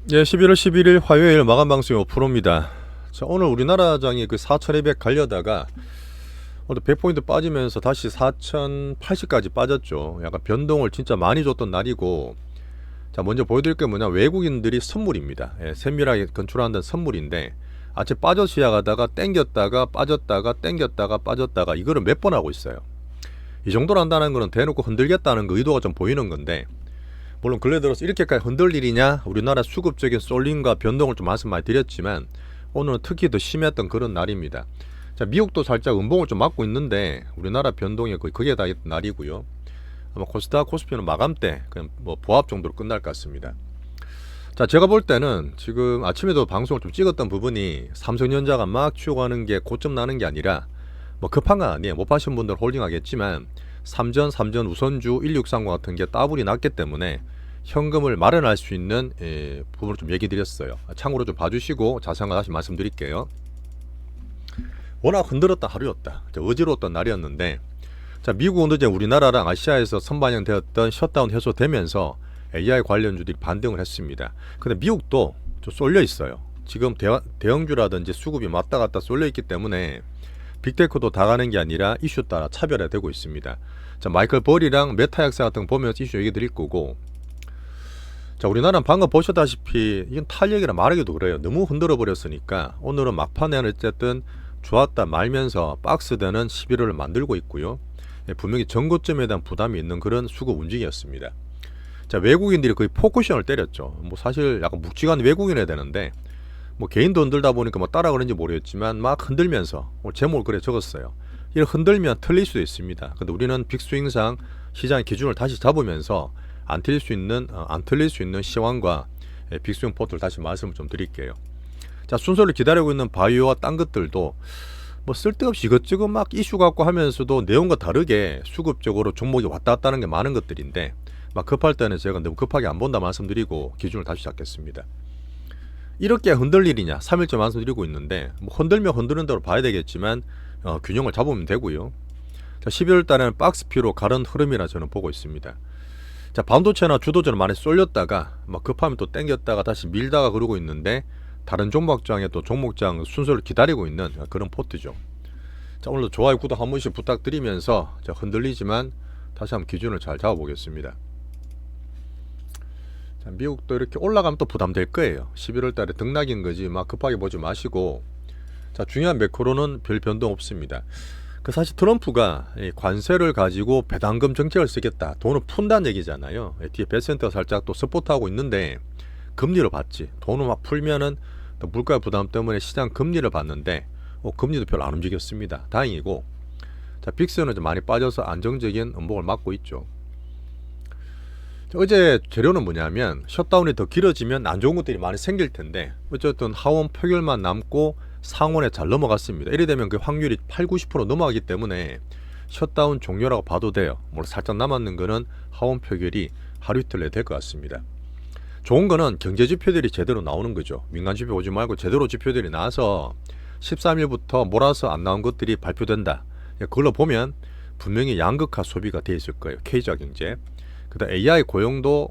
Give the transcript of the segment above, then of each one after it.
예, 11월 11일 화요일 마감 방송이 5%입니다. 자, 오늘 우리나라장이 그 4200 가려다가 오늘 100포인트 빠지면서 다시 4080까지 빠졌죠. 약간 변동을 진짜 많이 줬던 날이고, 자, 먼저 보여드릴 게 뭐냐, 외국인들이 선물입니다. 예, 세밀하게 건축한다는 선물인데, 아침 빠져 시작하다가 땡겼다가 빠졌다가 땡겼다가 빠졌다가 이거를 몇 번 하고 있어요. 이 정도로 한다는 거는 대놓고 흔들겠다는 그 의도가 좀 보이는 건데, 물론 근래 들어서 이렇게까지 흔들 일이냐, 우리나라 수급적인 쏠림과 변동을 좀 말씀 많이 드렸지만 오늘은 특히 더 심했던 그런 날입니다. 자, 미국도 살짝 음봉을 좀 맞고 있는데 우리나라 변동이 거의 그게 다 날이고요. 아마 코스닥 코스피는 마감 때 그냥 뭐 보합 정도로 끝날 것 같습니다. 자, 제가 볼 때는 지금 아침에도 방송을 좀 찍었던 부분이 삼성전자가 막 치고 가는 게 고점 나는 게 아니라 뭐 급한 건 아니에요. 못 파신 분들 홀딩하겠지만 삼전 우선주 1630 같은 게 따블이 났기 때문에 현금을 마련할 수 있는 부분을 좀 얘기 드렸어요. 참고로 좀 봐주시고 자세한 거 다시 말씀드릴게요. 워낙 흔들었던 하루였다. 어지러웠던 날이었는데, 자, 미국은 어제 우리나라랑 아시아에서 선반영되었던 셧다운 해소되면서 AI 관련주들이 반등을 했습니다. 근데 미국도 좀 쏠려 있어요. 지금 대형주라든지 수급이 왔다 갔다 쏠려 있기 때문에 빅테크도 다 가는 게 아니라 이슈 따라 차별화되고 있습니다. 자, 마이클 버리랑 메타 약세 같은 거 보면서 이슈 얘기 드릴 거고, 자, 우리나라는 방금 보셨다시피 이건 탄력이라 말하기도 그래요. 너무 흔들어 버렸으니까 오늘은 막판에는 어쨌든 좋았다 말면서 박스되는 11월을 만들고 있고요. 분명히 전고점에 대한 부담이 있는 그런 수급 움직임이었습니다. 자, 외국인들이 거의 포쿠션을 때렸죠. 뭐 사실 약간 묵직한 외국인해야 되는데 뭐 개인도 흔들다 보니까 뭐 따라 그런지 모르겠지만 막 흔들면서 오늘 제목을 그래 적었어요. 이렇게 흔들면 틀릴 수도 있습니다. 근데 우리는 빅스윙상 시장의 기준을 다시 잡으면서 안 틀릴 수 있는 시황과 빅스윙 포트를 다시 말씀을 좀 드릴게요. 자, 순서를 기다리고 있는 바이오와 딴 것들도 뭐 쓸데없이 이것저것 막 이슈 갖고 하면서도 내용과 다르게 수급적으로 종목이 왔다 갔다 하는 게 많은 것들인데, 막 급할 때는 제가 너무 급하게 안 본다 말씀드리고 기준을 다시 잡겠습니다. 이렇게 흔들 일이냐 3일째 말씀드리고 있는데, 뭐 흔들면 흔드는 대로 봐야 되겠지만 균형을 잡으면 되고요. 자, 12월 달에는 박스피로 가른 흐름이라 저는 보고 있습니다. 자, 반도체나 주도주는 많이 쏠렸다가 막 급하면 또 땡겼다가 다시 밀다가 그러고 있는데, 다른 종목장에 또 종목장 순서를 기다리고 있는 그런 포트죠. 자, 오늘도 좋아요 구독 한 번씩 부탁드리면서 흔들리지만 다시 한번 기준을 잘 잡아보겠습니다. 자, 미국도 이렇게 올라가면 또 부담될 거예요. 11월 달에 등락인 거지 막 급하게 보지 마시고, 자, 중요한 매크로는 별 변동 없습니다. 그 사실 트럼프가 관세를 가지고 배당금 정책을 쓰겠다, 돈을 푼다는 얘기잖아요. 뒤에 베센터가 살짝 또 서포트하고 있는데, 금리를 받지, 돈을 막 풀면은 또 물가 부담 때문에 시장 금리를 받는데 금리도 별로 안 움직였습니다. 다행이고, 자, 빅스는 좀 많이 빠져서 안정적인 음봉을 맞고 있죠. 자, 어제 재료는 뭐냐면 셧다운이 더 길어지면 안 좋은 것들이 많이 생길 텐데, 어쨌든 하원 표결만 남고 상원에 잘 넘어갔습니다. 이래 되면 그 확률이 8-90% 넘어가기 때문에 셧다운 종료라고 봐도 돼요. 물론 살짝 남았는 거는 하원 표결이 하루 이틀 내에 될 것 같습니다. 좋은 거는 경제 지표들이 제대로 나오는 거죠. 민간 지표 오지 말고 제대로 지표들이 나와서 13일부터 몰아서 안 나온 것들이 발표된다. 그걸로 보면 분명히 양극화 소비가 돼 있을 거예요. K자 경제. 그다음 AI 고용도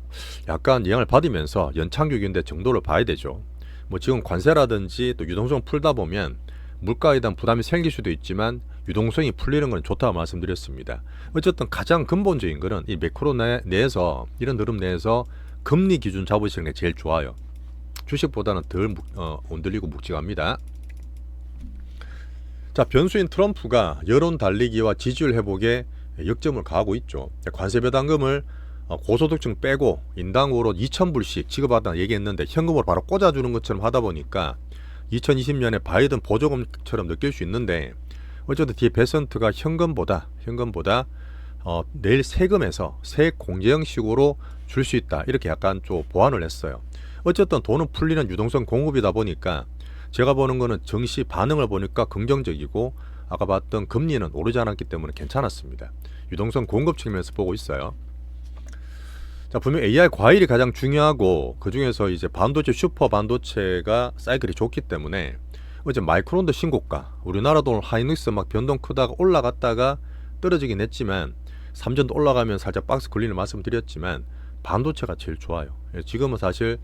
약간 영향을 받으면서 연착륙인데 정도를 봐야 되죠. 뭐 지금 관세라든지 또 유동성 풀다 보면 물가에 대한 부담이 생길 수도 있지만 유동성이 풀리는 건 좋다고 말씀드렸습니다. 어쨌든 가장 근본적인 거는 이 매크로 내에서, 이런 흐름 내에서 금리 기준 잡으시는 게 제일 좋아요. 주식보다는 덜 흔들리고 묵직합니다. 자, 변수인 트럼프가 여론 달리기와 지지율 회복에 역점을 가하고 있죠. 관세 배당금을 고소득층 빼고 인당으로 2,000불씩 지급하다는 얘기했는데 현금으로 바로 꽂아주는 것처럼 하다 보니까 2020년에 바이든 보조금처럼 느낄 수 있는데, 어쨌든 뒤에 베센트가 현금보다 내일 세금에서 세액 공제 형식으로 줄 수 있다, 이렇게 약간 좀 보완을 했어요. 어쨌든 돈은 풀리는 유동성 공급이다 보니까 제가 보는 거는 증시 반응을 보니까 긍정적이고, 아까 봤던 금리는 오르지 않았기 때문에 괜찮았습니다. 유동성 공급 측면에서 보고 있어요. 자, 분명 AI 과일이 가장 중요하고, 그 중에서 이제 반도체, 슈퍼 반도체가 사이클이 좋기 때문에 어제 마이크론도 신고가, 우리나라도 오늘 하이닉스 막 변동 크다가 올라갔다가 떨어지긴 했지만, 삼전도 올라가면 살짝 박스 걸리는 말씀 드렸지만 반도체가 제일 좋아요. 지금은 사실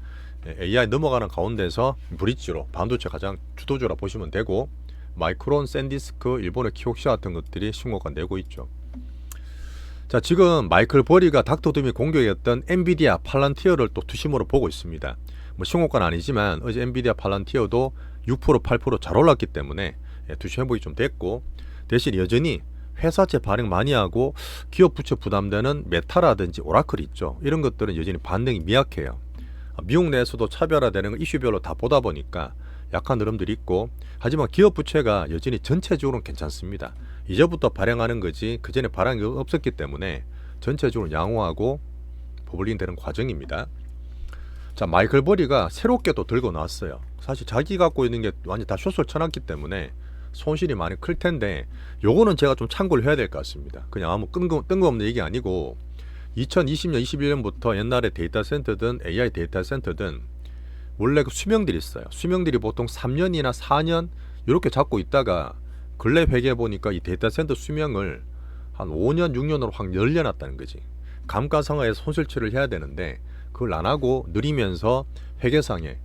AI 넘어가는 가운데서 브릿지로 반도체 가장 주도주라 보시면 되고, 마이크론, 샌디스크, 일본의 키옥시아 같은 것들이 신고가 내고 있죠. 자, 지금 마이클 버리가 닥터둠이 공격했던 엔비디아 팔란티어를 또 투심으로 보고 있습니다. 뭐 신고가는 아니지만 어제 엔비디아 팔란티어도 6% 8% 잘 올랐기 때문에 투심 회복이 좀 됐고, 대신 여전히 회사채 발행 많이 하고 기업 부채 부담되는 메타라든지 오라클이 있죠. 이런 것들은 여전히 반등이 미약해요. 미국 내에서도 차별화되는 거 이슈별로 다 보다 보니까 약한 흐름들이 있고, 하지만 기업 부채가 여전히 전체적으로는 괜찮습니다. 이제부터 발행하는 거지 그전에 발행이 없었기 때문에 전체적으로 양호하고 버블링 되는 과정입니다. 자, 마이클 버리가 새롭게 또 들고 나왔어요. 사실 자기 갖고 있는 게 완전 다 숏을 쳐놨기 때문에 손실이 많이 클 텐데, 요거는 제가 좀 참고를 해야 될 것 같습니다. 그냥 아무 뜬금없는 얘기 아니고, 2020년 21년부터 옛날에 데이터 센터든 AI 데이터 센터든 원래 그 수명들이 있어요. 수명들이 보통 3년이나 4년 이렇게 잡고 있다가 근래 회계해 보니까 이 데이터 센터 수명을 한 5년 6년으로 확 늘려놨다는 거지. 감가상각에서 손실치를 해야 되는데 그걸 안 하고 느리면서 회계상에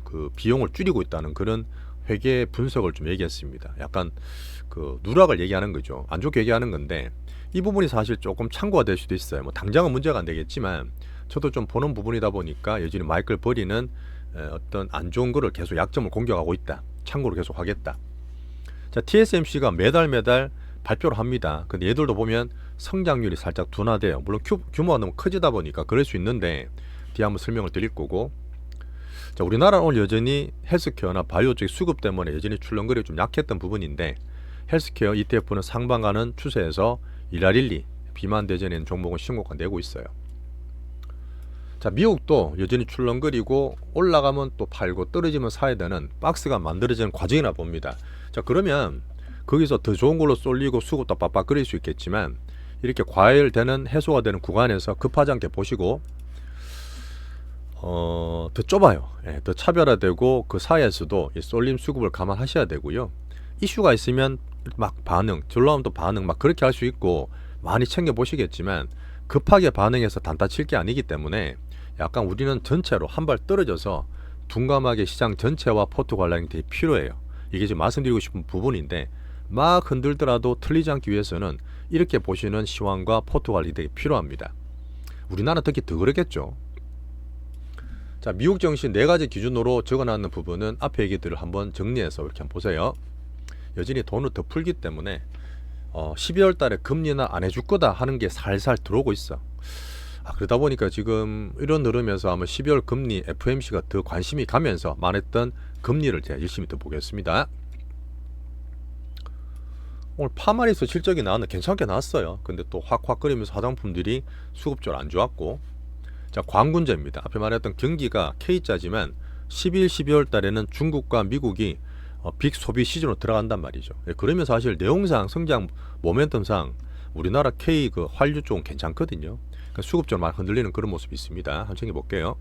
그 비용을 줄이고 있다는 그런 회계 분석을 좀 얘기했습니다. 약간 그 누락을 얘기하는 거죠. 안 좋게 얘기하는 건데, 이 부분이 사실 조금 참고가 될 수도 있어요. 뭐 당장은 문제가 안 되겠지만 저도 좀 보는 부분이다 보니까 여전히 마이클 버리는 어떤 안 좋은 거를 계속 약점을 공격하고 있다. 참고로 계속 하겠다. 자, TSMC가 매달 발표를 합니다. 근데 얘들도 보면 성장률이 살짝 둔화돼요. 물론 규모가 너무 커지다 보니까 그럴 수 있는데 뒤에 한번 설명을 드릴 거고. 자, 우리나라는 오늘 여전히 헬스케어나 바이오 쪽 수급 때문에 여전히 출렁거리 좀 약했던 부분인데, 헬스케어 ETF는 상방하는 추세에서 일라릴리 비만 대전에는 종목은 신고가 내고 있어요. 자, 미국도 여전히 출렁거리고 올라가면 또 팔고 떨어지면 사야 되는 박스가 만들어지는 과정이라 봅니다. 자, 그러면 거기서 더 좋은 걸로 쏠리고 수급도 빡빡거릴 수 있겠지만, 이렇게 과열되는 해소가 되는 구간에서 급하지 않게 보시고 더 좁아요. 더 차별화되고 그 사이에서도 이 쏠림 수급을 감안하셔야 되고요. 이슈가 있으면 막 반응, 졸라오면 또 반응 막 그렇게 할 수 있고 많이 챙겨 보시겠지만, 급하게 반응해서 단타 칠 게 아니기 때문에 약간 우리는 전체로 한 발 떨어져서 둔감하게 시장 전체와 포트 관리가 되게 필요해요. 이게 지금 말씀드리고 싶은 부분인데, 막 흔들더라도 틀리지 않기 위해서는 이렇게 보시는 시황과 포트 관리 되게 필요합니다. 우리나라 특히 더 그러겠죠. 자, 미국 증시 4가지 기준으로 적어놨는 부분은 앞에 얘기들을 한번 정리해서 이렇게 한번 보세요. 여전히 돈을 더 풀기 때문에 12월 달에 금리나 안 해줄 거다 하는 게 살살 들어오고 있어. 그러다 보니까 지금 이런 흐름에서 아마 12월 금리 FOMC가 더 관심이 가면서 말했던 금리를 제가 열심히 더 보겠습니다. 오늘 파마리스 실적이 나왔는데 괜찮게 나왔어요. 근데 또 확확거리면서 화장품들이 수급적으로 안 좋았고. 자, 광군제입니다. 앞에 말했던 경기가 K자지만 11, 12월 달에는 중국과 미국이 빅 소비 시즌으로 들어간단 말이죠. 그러면 사실 내용상 성장 모멘텀상 우리나라 K 그 환류 쪽은 괜찮거든요. 그러니까 수급적으로 많이 흔들리는 그런 모습이 있습니다. 한번 챙겨 볼게요.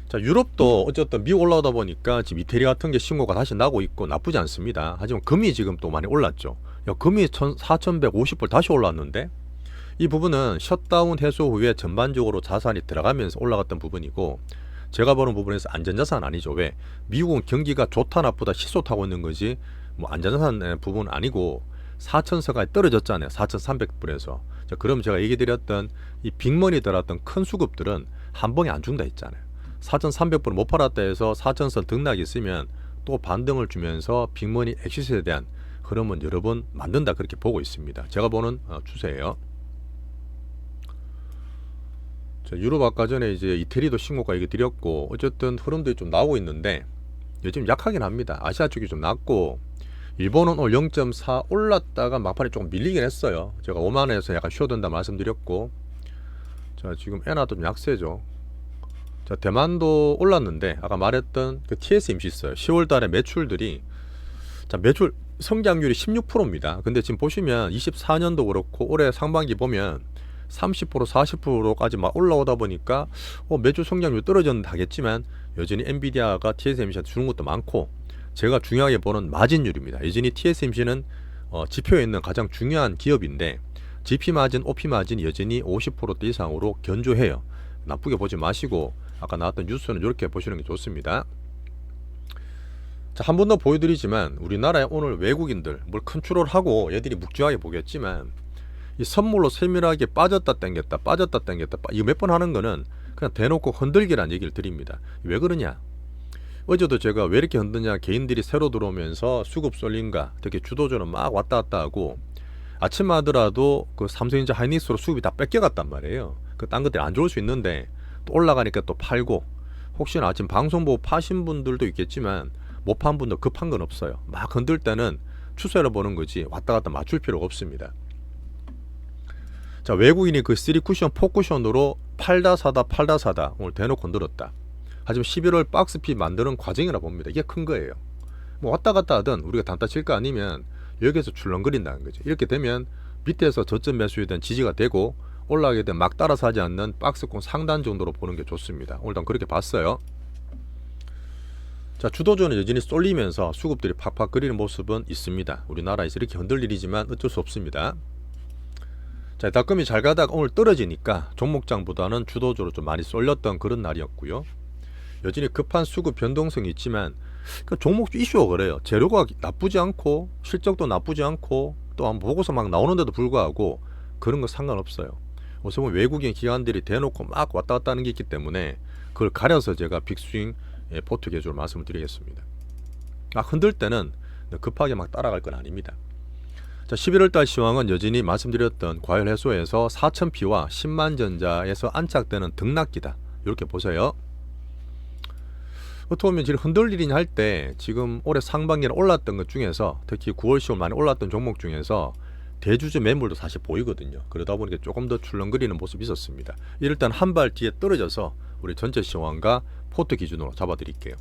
자, 유럽도 어쨌든 미국 올라오다 보니까 지금 이태리 같은 게 신고가 다시 나고 있고 나쁘지 않습니다. 하지만 금이 지금 또 많이 올랐죠. 금이 4,150불 다시 올랐는데, 이 부분은 셧다운 해소 후에 전반적으로 자산이 들어가면서 올라갔던 부분이고, 제가 보는 부분에서 안전자산 아니죠. 왜? 미국은 경기가 좋다 나쁘다 시소 타고 있는 거지 뭐 안전자산 부분은 아니고 4,000서까지 떨어졌잖아요. 4,300불에서. 자, 그럼 제가 얘기 드렸던 이 빅머니 들어왔던 큰 수급들은 한 번에 안 준다 했잖아요. 4,300불 못 팔았다 해서 4,000선 등락이 있으면 또 반등을 주면서 빅머니 엑시스에 대한 흐름은 여러 번 만든다, 그렇게 보고 있습니다. 제가 보는 추세예요. 자, 유럽 아까 전에 이제 이태리도 신고가 얘기 드렸고, 어쨌든 흐름들이 좀 나오고 있는데 요즘 약하긴 합니다. 아시아 쪽이 좀 낮고, 일본은 오늘 0.4 올랐다가 막판에 조금 밀리긴 했어요. 제가 5만원에서 약간 쉬어든다 말씀드렸고, 자, 지금 엔화도 좀 약세죠. 자, 대만도 올랐는데 아까 말했던 그 TSMC 있어요. 10월 달에 매출들이, 자, 매출 성장률이 16%입니다. 근데 지금 보시면 24년도 그렇고 올해 상반기 보면 30% 40%까지 막 올라오다 보니까 매출 성장률 떨어졌는데 하겠지만, 여전히 엔비디아가 TSMC한테 주는 것도 많고, 제가 중요하게 보는 마진율입니다. 여전히 TSMC는 지표에 있는 가장 중요한 기업인데, GP 마진, OP 마진 여전히 50%대 이상으로 견조해요. 나쁘게 보지 마시고 아까 나왔던 뉴스는 이렇게 보시는 게 좋습니다. 자, 한 번 더 보여드리지만 우리나라에 오늘 외국인들 뭘 컨트롤하고 얘들이 묵직하게 보겠지만 이 선물로 세밀하게 빠졌다 당겼다 빠졌다 당겼다 이거 몇 번 하는 거는 그냥 대놓고 흔들기란 얘기를 드립니다. 왜 그러냐? 어제도 제가 왜 이렇게 흔드냐, 개인들이 새로 들어오면서 수급 쏠린가, 특히 주도주는 막 왔다 갔다 하고 아침 하더라도 그 삼성전자 하이닉스로 수급이 다 뺏겨갔단 말이에요. 그 딴 것들이 안 좋을 수 있는데 또 올라가니까 또 팔고, 혹시나 아침 방송 보고 파신 분들도 있겠지만 못 판 분도 급한 건 없어요. 막 흔들 때는 추세를 보는 거지 왔다 갔다 맞출 필요가 없습니다. 자, 외국인이 그 3쿠션 4쿠션으로 팔다 사다 팔다 사다 오늘 대놓고 흔들었다. 하지만 11월 박스피 만드는 과정이라 봅니다. 이게 큰 거예요. 뭐 왔다 갔다 하든 우리가 단타 칠 거 아니면 여기에서 출렁거린다는 거죠. 이렇게 되면 밑에서 저점 매수에 대한 지지가 되고 올라가게 되면 막 따라서 하지 않는 박스권 상단 정도로 보는 게 좋습니다. 오늘도 그렇게 봤어요. 자, 주도주는 여전히 쏠리면서 수급들이 팍팍 거리는 모습은 있습니다. 우리나라에서 이렇게 흔들 일이지만 어쩔 수 없습니다. 자, 닷컴이 잘 가다가 오늘 떨어지니까 종목장보다는 주도주로 좀 많이 쏠렸던 그런 날이었고요. 여전히 급한 수급 변동성이 있지만 그 종목 이슈가 그래요. 재료가 나쁘지 않고 실적도 나쁘지 않고 또 한번 보고서 막 나오는데도 불구하고 그런 거 상관없어요. 우선 외국인 기관들이 대놓고 막 왔다 갔다 하는 게 있기 때문에 그걸 가려서 제가 빅스윙 포트 개조를 말씀을 드리겠습니다. 막 흔들 때는 급하게 막 따라갈 건 아닙니다. 자, 11월달 시황은 여전히 말씀드렸던 과열 해소에서 4000P와 10만전자에서 안착되는 등락기다. 이렇게 보세요. 어떻게 보면 지금 흔들리긴 할 때 지금 올해 상반기에 올랐던 것 중에서 특히 9월 10월 많이 올랐던 종목 중에서 대주주 매물도 사실 보이거든요. 그러다 보니까 조금 더 출렁거리는 모습이 있었습니다. 일단 한 발 뒤에 떨어져서 우리 전체 시황과 포트 기준으로 잡아드릴게요.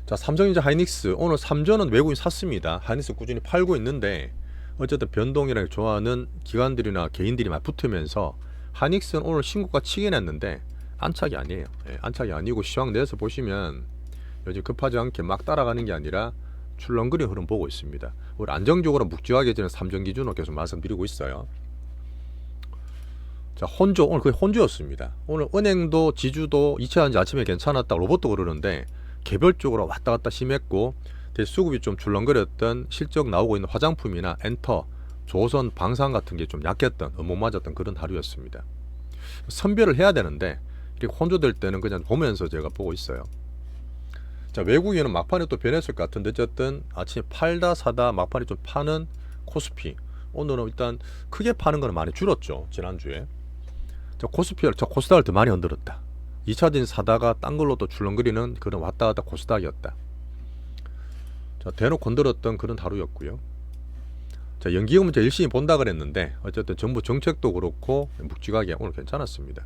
자, 삼성전자 하이닉스 오늘 3전은 외국인 샀습니다. 하이닉스 꾸준히 팔고 있는데 어쨌든 변동이랑 좋아하는 기관들이나 개인들이 많이 붙으면서 하이닉스는 오늘 신고가 치긴 했는데 안착이 아니에요. 안착이 아니고 시황 내에서 보시면 요즘 급하지 않게 막 따라가는 게 아니라 출렁거리는 흐름 보고 있습니다. 우리 안정적으로 묵직하게 저는 3전 기준으로 계속 말씀드리고 있어요. 자, 혼조 오늘 거의 혼조였습니다. 오늘 은행도 지주도 2차전지 아침에 괜찮았다 로봇도 그러는데 개별적으로 왔다 갔다 심했고 수급이 좀 출렁거렸던 실적 나오고 있는 화장품이나 엔터, 조선, 방산 같은 게 좀 약했던 못 맞았던 그런 하루였습니다. 선별을 해야 되는데 이렇게 혼조될 때는 그냥 보면서 제가 보고 있어요. 자, 외국인은 막판에 또 변했을 것 같은데 어쨌든 아침에 팔다 사다 막판에 좀 파는 코스피, 오늘은 일단 크게 파는 거는 많이 줄었죠. 지난주에. 자, 코스피를 저 코스닥을 더 많이 흔들었다. 2차전 사다가 딴 걸로 또 출렁거리는 그런 왔다 갔다 코스닥이었다. 자, 대놓고 건드렸던 그런 하루였고요. 자, 연기금은 제가 열심히 본다 그랬는데 어쨌든 정부 정책도 그렇고 묵직하게 오늘 괜찮았습니다.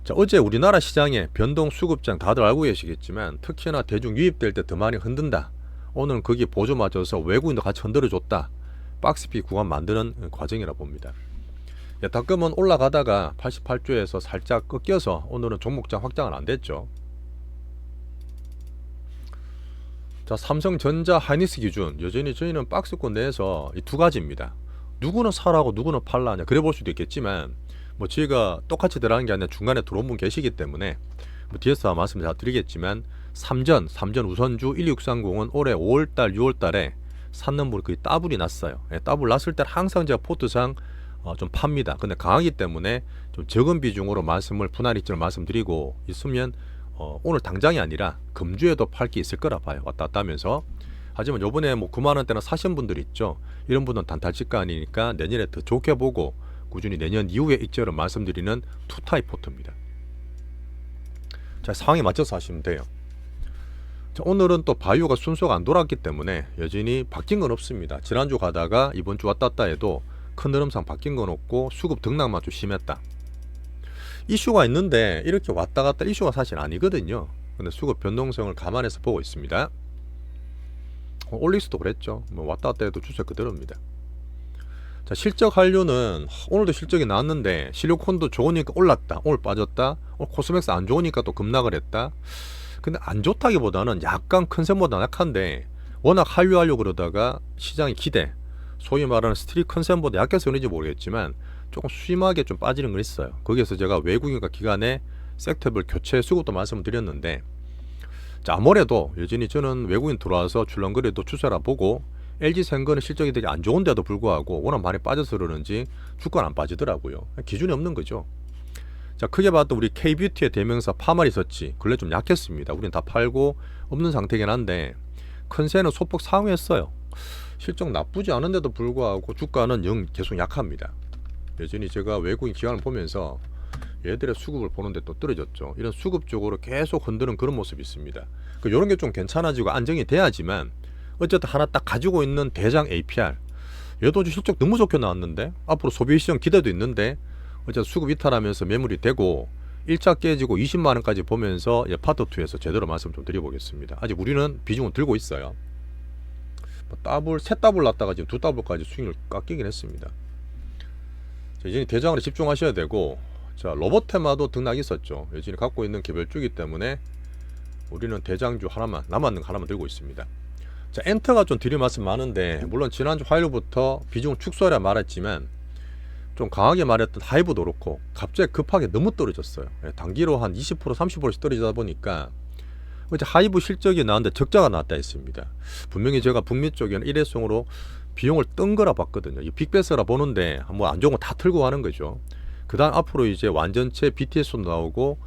자, 어제 우리나라 시장에 변동 수급장 다들 알고 계시겠지만 특히나 대중 유입될 때 더 많이 흔든다. 오늘은 거기에 보조 맞아서 외국인도 같이 흔들어줬다. 박스피 구간 만드는 과정이라 봅니다. 닷컴은 올라가다가 88조에서 살짝 꺾여서 오늘은 종목장 확장은 안 됐죠. 자, 삼성전자 하이닉스 기준 여전히 저희는 박스권 내에서 이 두 가지입니다. 누구는 사라고 누구는 팔라 하냐 그래 볼 수도 있겠지만 뭐 저희가 똑같이 들어가는 게 아니라 중간에 들어온 분 계시기 때문에 뭐 뒤에서 말씀 잘 드리겠지만 삼전 우선주 1630은 올해 5월달 6월달에 샀는 분이 거의 따블이 났어요. 따블 났을 때 항상 제가 포트상 좀 팝니다. 근데 강하기 때문에 좀 적은 비중으로 말씀을 분할익점을 말씀드리고 있으면 오늘 당장이 아니라 금주에도 팔 게 있을 거라 봐요. 왔다 갔다 하면서. 하지만 요번에 뭐 9만원대나 사신 분들 있죠. 이런 분은 단타치가 아니니까 내년에 더 좋게 보고 꾸준히 내년 이후에 익절을 말씀드리는 투타입 포트입니다. 자, 상황에 맞춰서 하시면 돼요. 자, 오늘은 또 바이오가 순서가 안 돌았기 때문에 여전히 바뀐 건 없습니다. 지난주 가다가 이번 주 왔다 갔다 해도 큰 흐름상 바뀐 건 없고 수급 등락만 좀 심했다. 이슈가 있는데 이렇게 왔다 갔다 이슈가 사실 아니거든요. 근데 수급 변동성을 감안해서 보고 있습니다. 올릭스도 그랬죠. 뭐 왔다 갔다 해도 추세 그대로입니다. 자, 실적 한류는 오늘도 실적이 나왔는데 실리콘도 좋으니까 올랐다. 오늘 빠졌다. 오늘 코스맥스 안 좋으니까 또 급락을 했다. 근데 안 좋다기보다는 약간 컨센보다 약한데 워낙 한류 그러다가 시장의 기대 소위 말하는 스트릿 컨센보다 약해서 그런지 모르겠지만 조금 심하게 좀 빠지는 건 있어요. 거기에서 제가 외국인과 기관의 섹터별 교체 수급도 말씀을 드렸는데, 자, 아무래도 여전히 저는 외국인 들어와서 출렁거려도 추세라 보고 LG생건은 실적이 되게 안 좋은데도 불구하고 워낙 많이 빠져서 그러는지 주가는 안 빠지더라고요. 기준이 없는 거죠. 자, 크게 봤던 우리 K뷰티의 대명사 파마리서치 근래 좀 약했습니다. 우린 다 팔고 없는 상태긴 한데 컨센은 소폭 상회했어요. 실적 나쁘지 않은데도 불구하고 주가는 영 계속 약합니다. 여전히 제가 외국인 기관을 보면서 얘들의 수급을 보는데 또 떨어졌죠. 이런 수급 쪽으로 계속 흔드는 그런 모습이 있습니다. 이런 게 좀 괜찮아지고 안정이 돼야지만 어쨌든 하나 딱 가지고 있는 대장 APR, 얘도 실적 너무 좋게 나왔는데 앞으로 소비 시장 기대도 있는데 어쨌든 수급 이탈하면서 매물이 되고 1차 깨지고 20만원까지 보면서 파트 2에서 제대로 말씀 좀 드려보겠습니다. 아직 우리는 비중을 들고 있어요. 세 더블 났다가 지금 두 더블까지 수익을 깎이긴 했습니다. 자, 이제 대장으로 집중하셔야 되고, 자, 로봇테마도 등락이 있었죠. 여전히 갖고 있는 개별주기 때문에 우리는 대장주 하나만, 남았는 거 하나만 들고 있습니다. 자, 엔터가 좀 드릴 말씀 많은데, 물론 지난주 화요일부터 비중을 축소하라 말했지만 좀 강하게 말했던 하이브도 그렇고 갑자기 급하게 너무 떨어졌어요. 단기로 한 20% 30%씩 떨어지다 보니까 이제 하이브 실적이 나왔는데 적자가 나왔다 했습니다. 분명히 제가 북미 쪽에는 일회성으로 비용을 뜬 거라 봤거든요. 이 빅베스라 보는데 뭐 안 좋은 거 다 틀고 가는 거죠. 그 다음 앞으로 이제 완전체 BTS도 나오고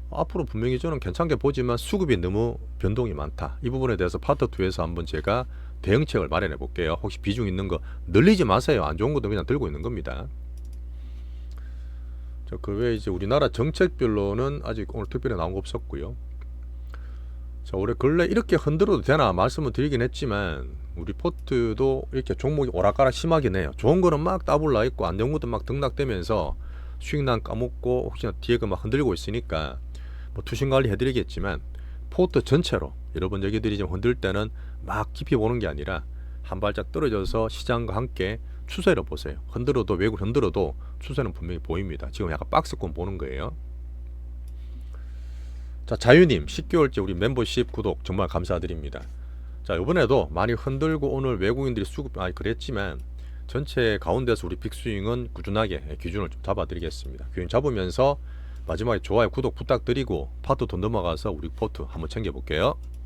앞으로 분명히 저는 괜찮게 보지만 수급이 너무 변동이 많다. 이 부분에 대해서 파트 2에서 한번 제가 대응책을 마련해 볼게요. 혹시 비중 있는 거 늘리지 마세요. 안 좋은 것도 그냥 들고 있는 겁니다. 그 외에 이제 우리나라 정책별로는 아직 오늘 특별히 나온 거 없었고요. 자, 올해 근래 이렇게 흔들어도 되나 말씀을 드리긴 했지만 우리 포트도 이렇게 종목이 오락가락 심하긴 해요. 좋은 거는 막 따블라 있고 안 좋은 것도 막 등락되면서 수익난 까먹고 혹시나 뒤에 그 막 흔들고 있으니까 뭐 투신 관리 해드리겠지만 포트 전체로 여러분 얘기들이 좀 흔들 때는 막 깊이 보는 게 아니라 한 발짝 떨어져서 시장과 함께 추세를 보세요. 흔들어도 외국 흔들어도 추세는 분명히 보입니다. 지금 약간 박스권 보는 거예요. 자, 자유님 10개월째 우리 멤버십 구독 정말 감사드립니다. 자, 이번에도 많이 흔들고 오늘 외국인들이 수급 많이 그랬지만 전체 가운데서 우리 빅스윙은 꾸준하게 기준을 좀 잡아드리겠습니다. 기준 잡으면서 마지막에 좋아요 구독 부탁드리고 파트 돈 넘어가서 우리 포트 한번 챙겨볼게요.